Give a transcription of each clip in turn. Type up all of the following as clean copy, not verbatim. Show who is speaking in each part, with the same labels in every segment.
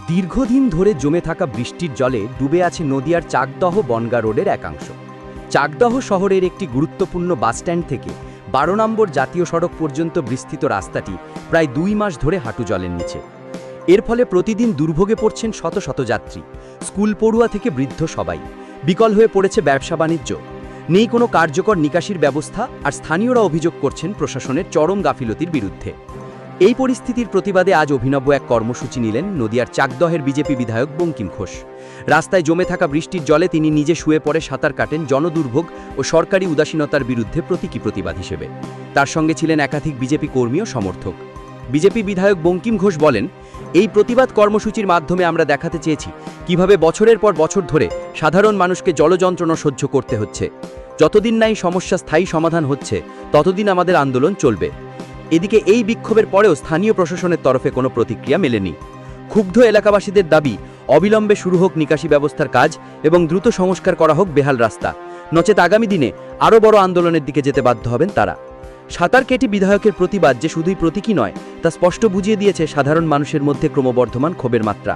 Speaker 1: দীর্ঘদিন ধরে জমে থাকা বৃষ্টির জলে ডুবে আছে নদিয়ার চাকদহ বনগাঁ রোডের একাংশ। চাকদহ শহরের একটি গুরুত্বপূর্ণ বাসস্ট্যান্ড থেকে 12 নম্বর জাতীয় সড়ক পর্যন্ত বিস্তৃত রাস্তাটি প্রায় 2 মাস ধরে হাঁটু জলের নিচে। এর ফলে প্রতিদিন দুর্ভোগে পড়ছেন শত শত যাত্রী, স্কুল পড়ুয়া থেকে বৃদ্ধ সবাই। বিকল হয়ে পড়েছে ব্যবসা বাণিজ্য, নেই কোনো কার্যকর নিকাশির ব্যবস্থা, আর স্থানীয়রা অভিযোগ করছেন প্রশাসনের চরম গাফিলতির বিরুদ্ধে। এই পরিস্থিতির প্রতিবাদে আজ অভিনব এক কর্মসূচি নিলেন নদিয়ার চাকদহের বিজেপি বিধায়ক বঙ্কিম ঘোষ। রাস্তায় জমে থাকা বৃষ্টির জলে তিনি নিজে শুয়ে পড়ে সাঁতার কাটেন জনদুর্ভোগ ও সরকারি উদাসীনতার বিরুদ্ধে প্রতীকী প্রতিবাদ হিসেবে। তার সঙ্গে ছিলেন একাধিক বিজেপি কর্মী ও সমর্থক। বিজেপি বিধায়ক বঙ্কিম ঘোষ বলেন, এই প্রতিবাদ কর্মসূচির মাধ্যমে আমরা দেখাতে চেয়েছি কিভাবে বছরের পর বছর ধরে সাধারণ মানুষকে জলযন্ত্রণা সহ্য করতে হচ্ছে। যতদিন না এই সমস্যা স্থায়ী সমাধান হচ্ছে ততদিন আমাদের আন্দোলন চলবে। এদিকে এই বিক্ষোভের পরেও স্থানীয় প্রশাসনের তরফে কোনো প্রতিক্রিয়া মেলেনি। ক্ষুব্ধ এলাকাবাসীদের দাবি, অবিলম্বে শুরু হোক নিকাশি ব্যবস্থার কাজ এবং দ্রুত সংস্কার করা হোক বেহাল রাস্তা, নচেত আগামী দিনে আরও বড় আন্দোলনের দিকে যেতে বাধ্য হবেন তারা। সাঁতার কেটে বিধায়কের প্রতিবাদ যে শুধুই প্রতীকী নয়, তা স্পষ্ট বুঝিয়ে দিয়েছে সাধারণ মানুষের মধ্যে ক্রমবর্ধমান ক্ষোভের মাত্রা।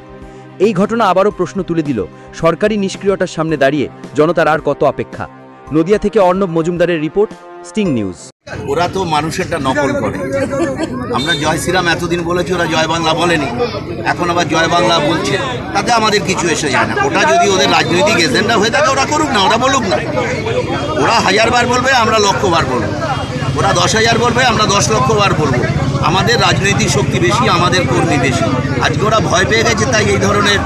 Speaker 1: এই ঘটনা আবারও প্রশ্ন তুলে দিল, সরকারি নিষ্ক্রিয়তার সামনে দাঁড়িয়ে জনতার আর কত অপেক্ষা। নদিয়া থেকে অর্ণব মজুমদারের রিপোর্ট, স্টিং নিউজ।
Speaker 2: ওরা তো মানুষেরটা নকল করে। আমরা জয় শ্রীরাম এতদিন বলেছি, ওরা জয় বাংলা বলেনি, এখন আবার জয় বাংলা বলছে। তাতে আমাদের কিছু এসে যায় না। ওটা যদি ওদের রাজনৈতিক এজেন্ডা হয়ে থাকে ওরা করুক না, ওরা বলুক না। ওরা 1000 বার বলবে, আমরা 1,00,000 বার বলবো। ওরা 10,000 বলবে, আমরা 10,00,000 বার বলবো। আমাদের রাজনৈতিক শক্তি বেশি, আমাদের কর্মী বেশি। আজকে ওরা ভয় পেয়ে গেছে, তাই এই ধরনের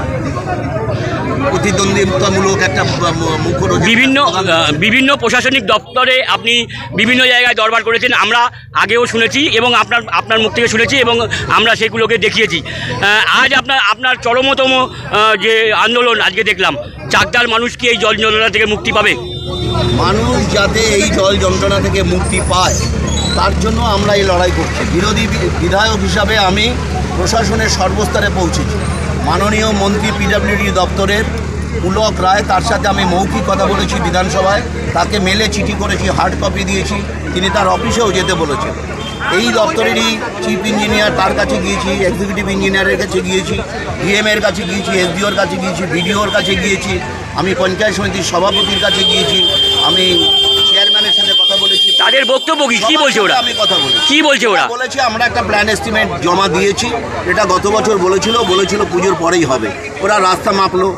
Speaker 2: প্রতিদ্বন্দ্বিতামূলক একটা
Speaker 3: বিভিন্ন প্রশাসনিক দপ্তরে আপনি বিভিন্ন জায়গায় দরবার করেছেন, আমরা আগেও শুনেছি এবং আপনার মুখ থেকে শুনেছি এবং আমরা সেগুলোকে দেখিয়েছি। আজ আপনার চরমতম যে আন্দোলন আজকে দেখলাম, চাকদার মানুষ কি এই জল যন্ত্রণা থেকে মুক্তি পাবে?
Speaker 2: মানুষ যাতে এই জল যন্ত্রণা থেকে মুক্তি পায় তার জন্য আমরা এই লড়াই করছি। বিরোধী বিধায়ক হিসাবে আমি প্রশাসনের সর্বস্তরে পৌঁছেছি। মাননীয় মন্ত্রী পিডব্লিউডি দপ্তরের পুলক রায়, তার সাথে আমি মৌখিক কথা বলেছি বিধানসভায়, তাকে মেলে চিঠি করেছি, হার্ড কপি দিয়েছি, তিনি তার অফিসেও যেতে বলেছেন। এই দপ্তরেরই চিফ ইঞ্জিনিয়ার, তার কাছে গিয়েছি, এক্সিকিউটিভ ইঞ্জিনিয়ারের কাছে গিয়েছি, ডিএমের কাছে গিয়েছি, এসডিওর কাছে গিয়েছি, বিডিওর কাছে গিয়েছি, আমি পঞ্চায়েত সমিতির সভাপতির কাছে গিয়েছি, আমি চেয়ারম্যানের সাথে কথা বলেছি।
Speaker 3: তাদের বক্তব্য কি বলছে ওরা?
Speaker 2: আমি কথা বলেছি,
Speaker 3: কি বলছে ওরা?
Speaker 2: বলেছি আমরা একটা প্ল্যান এস্টিমেট জমা দিয়েছি, এটা গত বছর বলেছিল পুজোর পরেই হবে। ওরা রাস্তা মাপলো,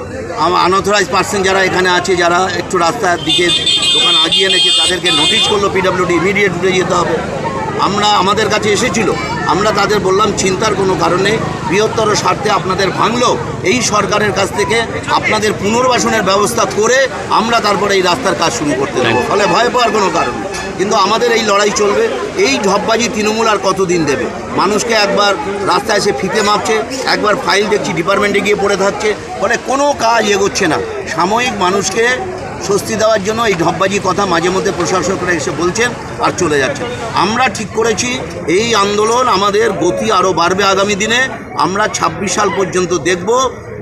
Speaker 2: আনঅথরাইজ পার্সন যারা এখানে আছে, যারা একটু রাস্তার দিকে দোকান আগিয়ে এনেছে, তাদেরকে নোটিশ করলো পিডব্লিউডি, ইমিডিয়েট উঠে যেতে হবে। আমাদের কাছে এসেছিল, আমরা তাদের বললাম চিন্তার কোনো কারণে, বৃহত্তর স্বার্থে আপনাদের ভাঙলো, এই সরকারের কাছ থেকে আপনাদের পুনর্বাসনের ব্যবস্থা করে আমরা তারপরে এই রাস্তার কাজ শুরু করতে দেবো। ফলে ভয় পাওয়ার কোনো কারণ নেই, কিন্তু আমাদের এই লড়াই চলবে। এই ঢপবাজি তৃণমূল আর কতদিন দেবে? মানুষকে একবার রাস্তায় এসে ফিতে মাপছে, একবার ফাইল দেখছি ডিপার্টমেন্টে গিয়ে পড়ে থাকছে, ফলে কোনো কাজ এগোচ্ছে না। সাময়িক মানুষকে স্বস্তি দেওয়ার জন্য এই ঢপবাজি কথা মাঝে মধ্যে প্রশাসকরা এসে বলছেন আর চলে যাচ্ছেন। আমরা ঠিক করেছি এই আন্দোলন আমাদের গতি আরও বাড়বে আগামী দিনে। আমরা 26 সাল পর্যন্ত দেখব।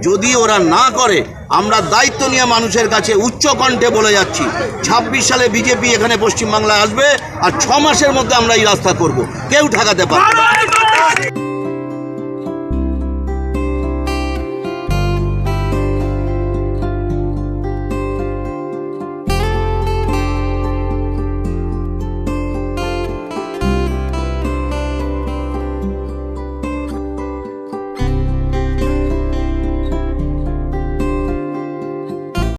Speaker 2: যদি ওরা না করে, আমরা দায়িত্ব নিয়ে মানুষের কাছে উচ্চ কণ্ঠে বলে যাচ্ছি, 26 সালে বিজেপি এখানে পশ্চিমবাংলায় আসবে আর 6 মাসের মধ্যে আমরা এই রাস্তা করব, কেউ ঠেকাতে পারবে না।